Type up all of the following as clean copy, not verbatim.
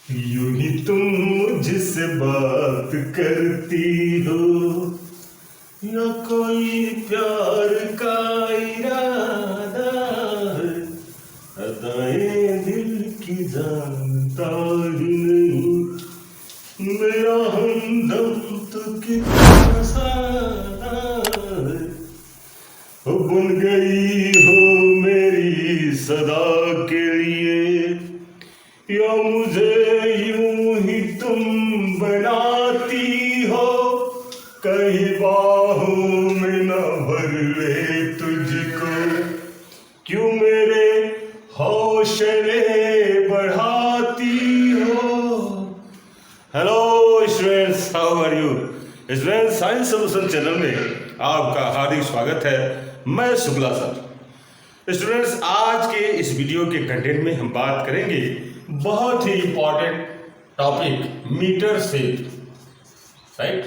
यूं ही तुम मुझसे बात करती हो, न कोई प्यार का इरादा है, अदाएं दिल की जानता ही नहीं, मेरा हमदम तो कितना सादा है। हो बन गई हो मेरी सदा के लिए, या मुझे यूं ही तुम बनाती हो, कहीं बाहों में न भर ले तुझको, क्यों मेरे हौसले बढ़ाती हो। Hello students, how are you students. Science solution channel में आपका हार्दिक स्वागत है। मैं शुक्ला सर। स्टूडेंट्स, आज के इस वीडियो के कंटेंट में हम बात करेंगे बहुत ही important topic metre set, right.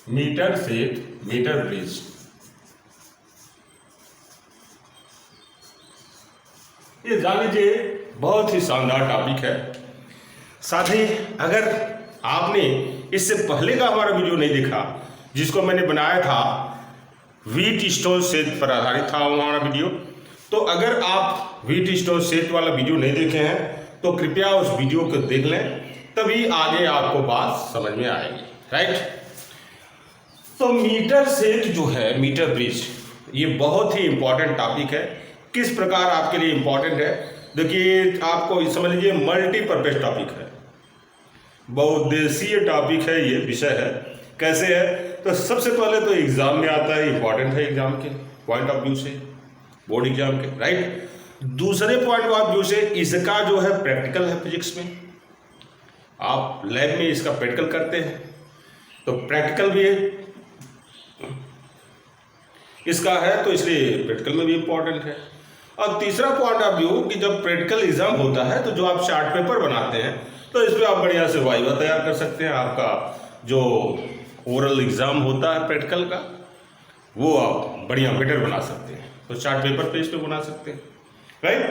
Metre set, metre bridge. ये जान लीजिए बहुत ही शानदार टॉपिक है। साथ ही अगर आपने इससे पहले का हमारा वीडियो नहीं देखा, जिसको मैंने बनाया था व्हीट स्टोन सेट पर आधारित था हमारा वीडियो, तो अगर आप व्हीट स्टोन सेट वाला वीडियो नहीं देखे हैं तो कृपया उस वीडियो को देख लें, तभी आगे आपको बात समझ में आएगी, राइट। तो मीटर सेट जो है, मीटर ब्रिज, ये बहुत ही इंपॉर्टेंट टॉपिक है। किस प्रकार आपके लिए इंपॉर्टेंट है, देखिए आपको समझ लीजिए मल्टीपर्पज टॉपिक है, बहुउद्देशीय टॉपिक है, ये विषय है। कैसे है, तो सबसे पहले तो एग्जाम में आता है, इंपॉर्टेंट है एग्जाम के पॉइंट ऑफ व्यू से, बोर्ड एग्जाम के, राइट। दूसरे पॉइंट ऑफ व्यू से इसका जो है प्रैक्टिकल है, फिजिक्स में आप लैब में इसका प्रैक्टिकल करते हैं, तो प्रैक्टिकल भी है इसका है, तो इसलिए प्रैक्टिकल में भी इंपॉर्टेंट है। और तीसरा पॉइंट ऑफ व्यू कि जब प्रैक्टिकल एग्जाम होता है तो जो आप चार्ट पेपर बनाते हैं, तो इस पर आप बढ़िया से वाइवा तैयार कर सकते हैं। आपका जो ओरल एग्जाम होता है प्रैक्टिकल का, वो आप बढ़िया बेटर बना सकते हैं, तो चार्ट पेपर पे इस पे बना सकते हैं, राइट।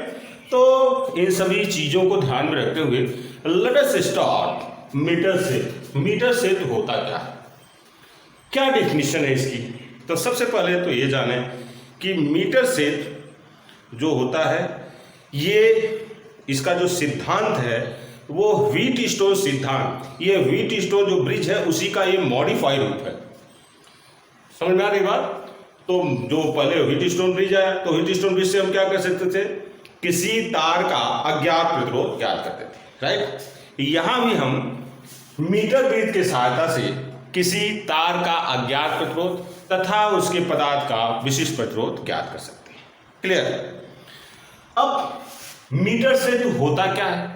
तो इन सभी चीज़ों को ध्यान में रखते हुए let us start metre set. Metre set होता क्या है, क्या डेफिनेशन है इसकी। तो सबसे पहले तो ये जाने कि मीटर सेट जो होता है, ये इसका जो सिद्धांत है वो व्हीट स्टोन सिद्धांत, ये व्हीट स्टोन जो ब्रिज है उसी का ये मॉडिफाइड रूप है। समझ में आ रही बात। तो जो पहले व्हीट स्टोन ब्रिज आया, तो व्हीट स्टोन ब्रिज से हम क्या कर सकते थे, किसी तार का अज्ञात प्रतिरोध ज्ञात करते थे, राइट। यहां भी हम मीटर ब्रिज की सहायता से किसी तार का अज्ञात प्रतिरोध तथा उसके पदार्थ का विशिष्ट प्रतिरोध ज्ञात कर सकते हैं। क्लियर। अब मीटर सेट होता क्या है,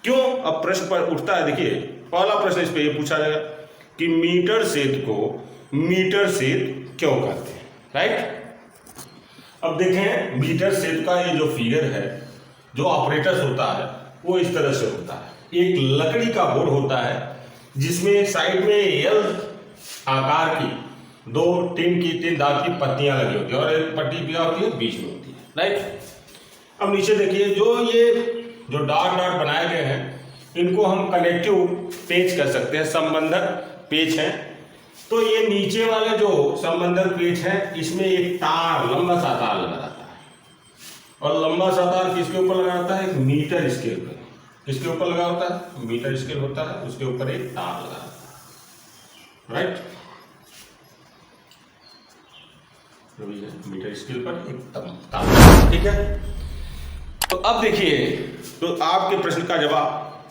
क्यों, अब प्रश्न पर उठता है। देखिए पहला प्रश्न इस पे ये पूछा जाएगा कि मीटर सेट को मीटर सेट क्यों कहते हैं, राइट। अब देखें मीटर सेट का ये जो फिगर है, जो ऑपरेटर्स होता है वो इस तरह से होता है। एक लकड़ी का बोर्ड होता है जिसमें साइड में एल आकार की दो तीन दांत की पत्तियां लगी होती है और एक पट्टी क्या होती है, बीच में होती है, राइट। अब नीचे देखिए जो डॉट डॉट बनाए गए हैं, इनको हम कनेक्टिव पेज कर सकते हैं, संबंधक पेज हैं। तो ये नीचे वाले जो संबंधक पेज हैं, इसमें एक तार, लंबा सा तार लगा रहता है, और लंबा सा तार किसके ऊपर लगा रहता है, एक मीटर स्केल पे। किसके ऊपर लगा होता है, मीटर स्केल होता है, उसके ऊपर एक तार लगा रहता है, राइट। मीटर स्केल पर एक तार, ठीक है। तो अब देखिए, तो आपके प्रश्न का जवाब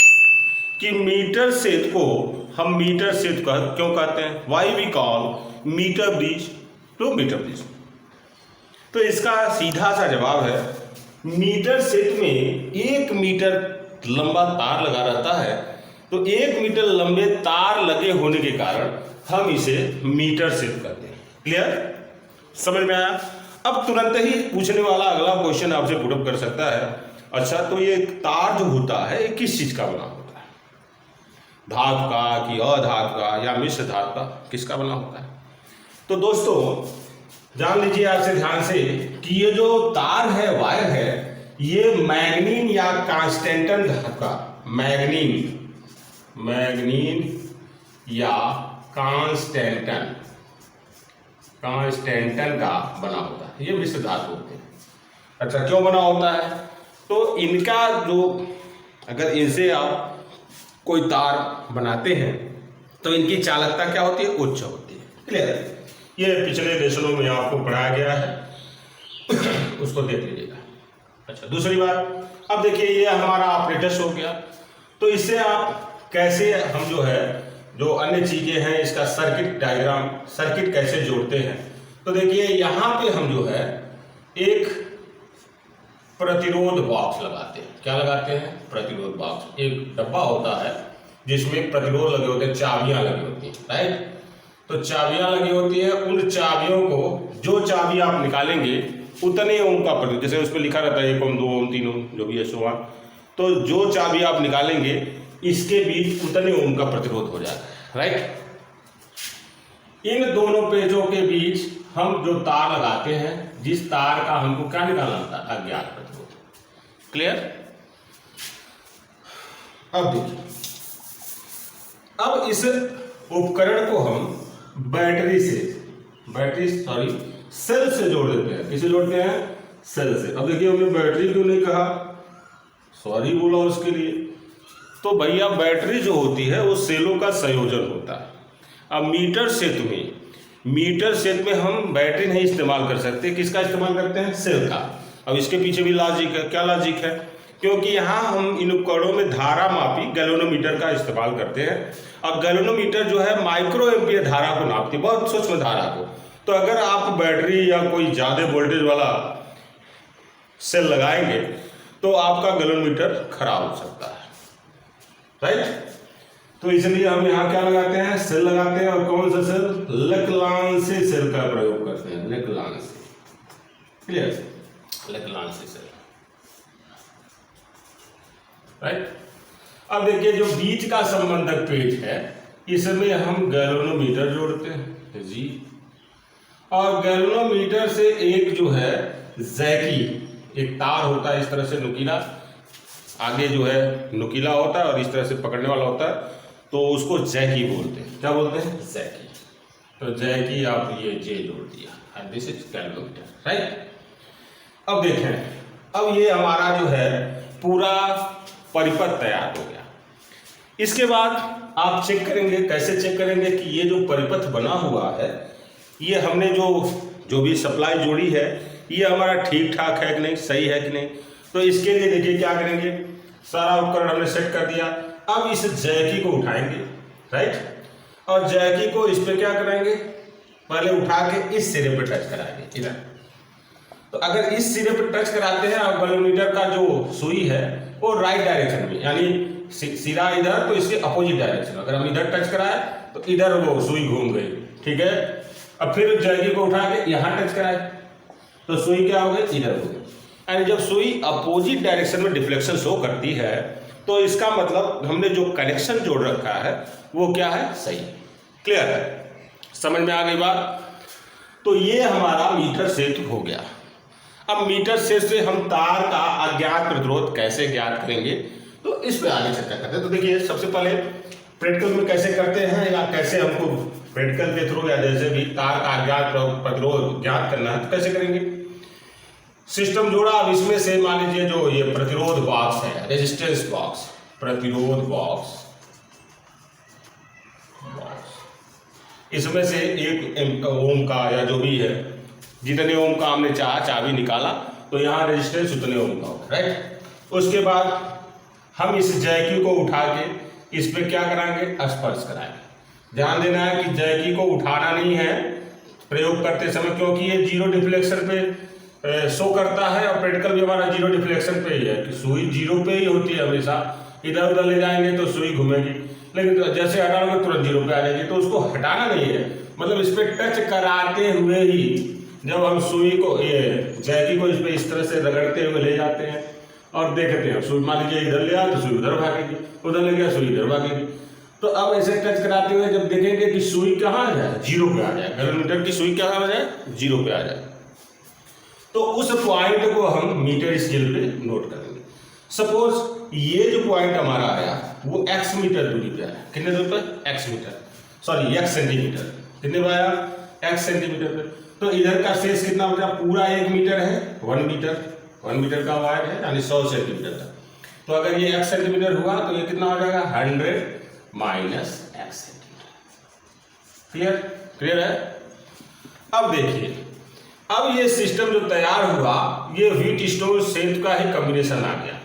कि मीटर सेट को हम मीटर सेट क्यों कहते हैं, why we call metre bridge to metre bridge. तो इसका सीधा सा जवाब है, मीटर सेट में 1 मीटर लंबा तार लगा रहता है, तो 1 मीटर लंबे तार लगे होने के कारण हम इसे मीटर सेट कहते हैं। क्लियर, समझ में आया। अब तुरंत ही पूछने वाला अगला क्वेश्चन आपसे पुटअप कर सकता है, अच्छा तो ये तार जो होता है ये किस चीज का बना होता है, धातु का कि अधातु का या मिश्र धातु का, किसका बना होता है। तो दोस्तों जान लीजिए आपसे ध्यान से कि ये जो तार है, वायर है, ये मैग्नीन या कांस्टेंटन धातु का मैग्नीन या कांस्टेंटन का बना होता है। ये मिश्र धातु होते हैं। अच्छा, क्यों बना होता है? तो इनका जो, अगर इनसे आप कोई तार बनाते हैं तो इनकी चालकता क्या होती है? उच्च होती है। क्लियर? ये पिछले लेसनों में आपको पढ़ाया गया है, उसको देख लीजिएगा। अच्छा, दूसरी बात, अब देखिए ये हमारा ऑपरेटर्स हो गया। तो इससे आप कैसे, हम जो अन्य चीजें हैं इसका सर्किट डायग्राम, सर्किट कैसे जोड़ते हैं। तो देखिए यहाँ पे हम जो है एक प्रतिरोध बॉक्स लगाते हैं। क्या लगाते हैं? प्रतिरोध बॉक्स। एक डब्बा होता है जिसमें प्रतिरोध लगे होते हैं, चाबियां लगी होती हैं, राइट। तो चाबियां लगी होती है, उन चाबियों को, जो चाबी आप निकालेंगे उतने ओम का प्रतिरोध, जैसे उसमें लिखा रहता है 1 ओम 2 ओम 3 ओम जो भी है सो ऑन, तो जो चाबी आप निकालेंगे इसके बीच उतने ओम का प्रतिरोध हो जाता है, राइट। इन दोनों पेजों के बीच हम जो तार लगाते हैं, जिस तार का हमको क्या निकालना होता है? अज्ञात प्रतिरोध। क्लियर? अब देखिए, अब इस उपकरण को हम सेल से जोड़ देते हैं। किसे जोड़ते हैं? सेल से। अब देखिए हमने बैटरी क्यों नहीं कहा, सॉरी बोला उसके लिए। तो भैया बैटरी जो होती है वो सेलों का संयोजन होता है। अब मीटर सेट में हम बैटरी नहीं इस्तेमाल कर सकते, किसका इस्तेमाल करते हैं? सेल का। अब इसके पीछे भी लॉजिक है। क्या लॉजिक है? क्योंकि यहाँ हम इन उपकरणों में धारा मापी गैल्वेनोमीटर का इस्तेमाल करते हैं। अब गैल्वेनोमीटर जो है माइक्रो एम्पियर धारा को नापती है, बहुत सूक्ष्म धारा को। तो अगर आप बैटरी या कोई ज़्यादा वोल्टेज वाला सेल लगाएंगे तो आपका गैल्वेनोमीटर खराब हो सकता है, राइट। तो इसलिए हम यहाँ क्या लगाते हैं? सेल लगाते हैं। और कौन सा सेल? लेक्लांसी सेल का प्रयोग करते हैं। Leclanche, clear? Leclanche cell, right. अब देखिए जो बीच का संबंधक पेज है इसमें हम गैल्वेनोमीटर जोड़ते हैं जी। और गैल्वेनोमीटर से एक जो है जैकी, एक तार होता है इस तरह से नुकीला, आगे जो है नुकीला होता है और इस तरह से पकड़ने वाला होता है, तो उसको जैकी बोलते हैं। क्या बोलते हैं? जैकी। तो जैकी आप ये जे जोड़ दिया and this is galvanometer, right. अब देखें, अब ये हमारा जो है पूरा परिपथ तैयार हो गया। इसके बाद आप चेक करेंगे, कैसे चेक करेंगे कि ये जो परिपथ बना हुआ है, ये हमने जो भी सप्लाई जोड़ी है ये हमारा ठीक ठाक है कि नहीं, सही है कि नहीं। तो इसके लिए देखिए क्या करेंगे, सारा उपकरण हमने सेट कर दिया। अब इस जैकी को उठाएंगे, राइट, और जैकी को इस पे क्या करेंगे, पहले उठा के इस सिरे पे टच कराएंगे इधर। तो अगर इस सिरे पे टच कराते हैं और गैल्वेनोमीटर का जो सुई है वो राइट डायरेक्शन में, यानी सिरा इधर तो इसके अपोजिट डायरेक्शन, अगर हम इधर टच कराए तो इधर वो सुई घूम गई, ठीक है। अब फिर जैकी को उठा के यहाँ टच कराए तो सुई क्या हो गई? इधर हो गई। एंड जब सुई अपोजिट डायरेक्शन में डिफ्लेक्शन शो करती है तो इसका मतलब हमने जो कनेक्शन जोड़ रखा है वो क्या है? सही। क्लियर है? समझ में आ गई बात? तो ये हमारा मीटर सेट हो गया। अब मीटर सेट से हम तार का अज्ञात प्रतिरोध कैसे ज्ञात करेंगे, तो इस पे आगे चर्चा करते हैं। तो देखिए सबसे पहले प्रैक्टिकल में कैसे करते हैं, या कैसे हमको प्रैक्टिकल के थ्रू या जैसे भी तार का अज्ञात प्रतिरोध ज्ञात करना है तो कैसे करेंगे। सिस्टम जोड़ा। अब इसमें से मान लीजिए जो ये प्रतिरोध बॉक्स है, रेजिस्टेंस बॉक्स, प्रतिरोध बॉक्स, इसमें से 1 ओम का या जो भी है, जितने ओम का हमने चाबी निकाला तो यहाँ रेजिस्टेंस उतने ओम का होगा, राइट। उसके बाद हम इस जैकी को उठा के इस पे क्या कराएंगे? स्पर्श कराएंगे। ध्यान देना है कि जैकी को उठाना नहीं है प्रयोग करते समय, क्योंकि ये जीरो डिफ्लेक्शन पे शो करता है और प्रैक्टिकल भी हमारा जीरो डिफ्लेक्शन पे ही है कि सुई जीरो पे ही होती है हमेशा। इधर उधर ले जाएंगे तो सुई घूमेगी, लेकिन जैसे हटाओगे तुरंत जीरो पे आ जाएगी। तो उसको हटाना नहीं है, मतलब इस पे टच कराते हुए ही जब हम सुई को, ये जैकी को इस पे इस तरह से रगड़ते हुए ले जाते हैं और देखते हैं, सुई मान लीजिए इधर ले आया तो सुई उधर भागेगी, उधर ले गया सुई इधर भागेगी। तो अब ऐसे टच कराते हुए जब देखेंगे कि सुई कहाँ आ जाए? जीरो पे आ जाए। गैल्वेनोमीटर की सुई क्या आ जाए? जीरो पे आ जाए। तो उस पॉइंट को हम मीटर स्केल पे नोट करेंगे। सपोज ये जो पॉइंट हमारा आया वो x मीटर दूरी पे आया। कितने दूरी पे? x metre, sorry x centimetre. कितने पे आया? x सेंटीमीटर पे। तो इधर का शेष कितना बचा? पूरा 1 मीटर है, 1 मीटर, 1 मीटर का वायर है यानी 100 सेंटीमीटर का। तो अगर ये x सेंटीमीटर हुआ तो ये कितना हो जाएगा? 100 minus x centimetre. Clear? Clear है? अब देखिए, अब ये सिस्टम जो तैयार हुआ ये हीट स्टोर सेट का ही कॉम्बिनेशन आ गया।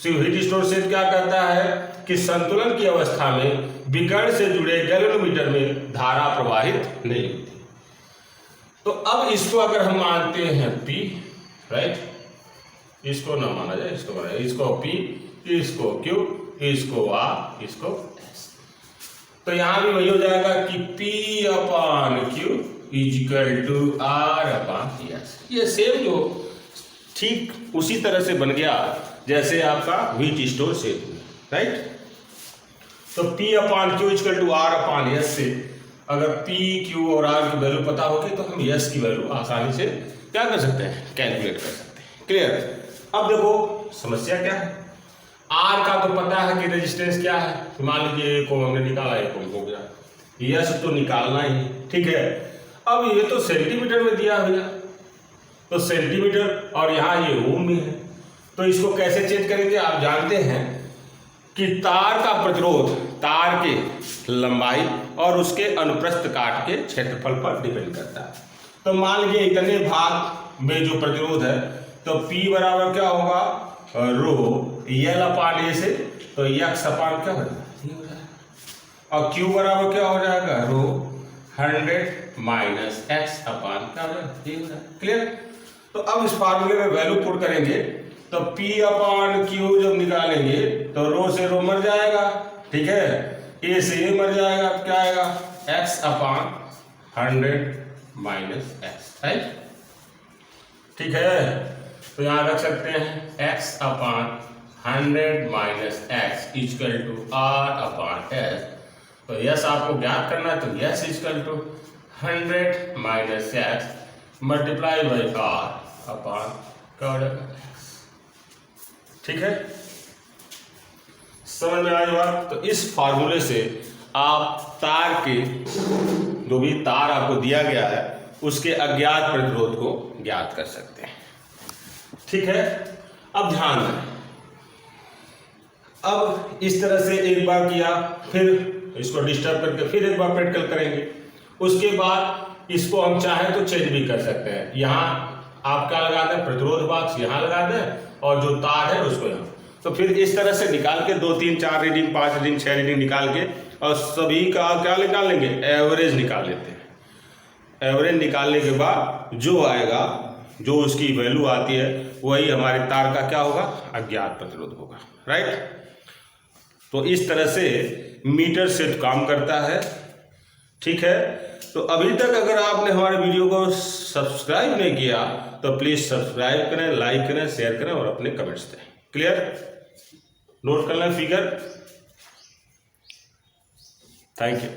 हीट स्टोर सेट क्या कहता है कि संतुलन की अवस्था में विकर्ण से जुड़े गैल्वेनोमीटर में धारा प्रवाहित नहीं होती। तो अब इसको अगर हम मानते हैं P, राइट, इसको ना माना जाए, इसको माना जाए, इसको P, इसको Q, इसको R, इसको S। तो यहां भी वही हो जाएगा कि P upon Q equal to R upon S। ये सेम जो ठीक उसी तरह से बन गया जैसे आपका हीट स्टोर सेट हुआ, राइट। तो P upon Q equal to R upon S से अगर P, Q और R की वैल्यू पता होगी तो हम S की वैल्यू आसानी से क्या कर सकते हैं? कैलकुलेट कर सकते हैं। क्लियर? अब देखो समस्या क्या है। R का तो पता है कि रेजिस्टेंस क्या है, तो मान लीजिए 1 ओम हमने निकाला, 1 ओम हो गया। S तो निकालना ही, ठीक है। अब ये तो सेंटीमीटर में दिया हुआ, तो सेंटीमीटर और यहाँ ये ओम में है, तो इसको कैसे चेंज करेंगे? आप जानते हैं कि तार का प्रतिरोध तार के लंबाई और उसके अनुप्रस्थ काट के क्षेत्रफल पर डिपेंड करता है। तो मान लीजिए इतने भाग में जो प्रतिरोध है तो P बराबर क्या होगा? रो L अपान ए से, तो x अपान क्या होगा? और Q बराबर क्या हो जाएगा? रो 100 माइनस x अपान क्या होगा? क्लियर? तो अब इस फार्मूले में वैल्यू पुट करेंगे तो P अपान Q जब निकालेंगे तो रो से रो मर जाएगा, ठीक है, A से A मर जाएगा, तो क्या आएगा? x upon 100 minus x, right, ठीक है। तो यहां रख सकते हैं x upon 100 minus x equal to R upon S। तो यस आपको ज्ञात करना है, तो S equal to 100 minus x multiply by R upon क्या हो जाएगा? ठीक है, समझ में आया बात? तो इस फार्मूले से आप तार के जो भी तार आपको दिया गया है उसके अज्ञात प्रतिरोध को ज्ञात कर सकते हैं, ठीक है। अब ध्यान दें, अब इस तरह से एक बार किया, फिर इसको डिस्टर्ब करके फिर एक बार प्रैक्टिकल करेंगे, उसके बाद इसको हम चाहें तो चेंज भी कर सकते हैं। यहाँ आप क्या लगा दें? प्रतिरोध बॉक्स यहाँ लगा दें और जो तार है उसको यहाँ, तो फिर इस तरह से निकाल के 2, 3, 4 रीडिंग, 5 रीडिंग, 6 रीडिंग निकाल के और सभी का क्या निकाल लेंगे? एवरेज निकाल लेते हैं। एवरेज निकालने के बाद जो आएगा, जो उसकी वैल्यू आती है, वही हमारे तार का क्या होगा? अज्ञात प्रतिरोध होगा, राइट। तो इस तरह से मीटर सेट काम करता है, ठीक है। तो अभी तक अगर आपने हमारे वीडियो को सब्सक्राइब नहीं किया तो प्लीज सब्सक्राइब करें, लाइक करें, शेयर करें और अपने कमेंट्स दें। क्लियर? नोट कर लें फिगर। Thank you.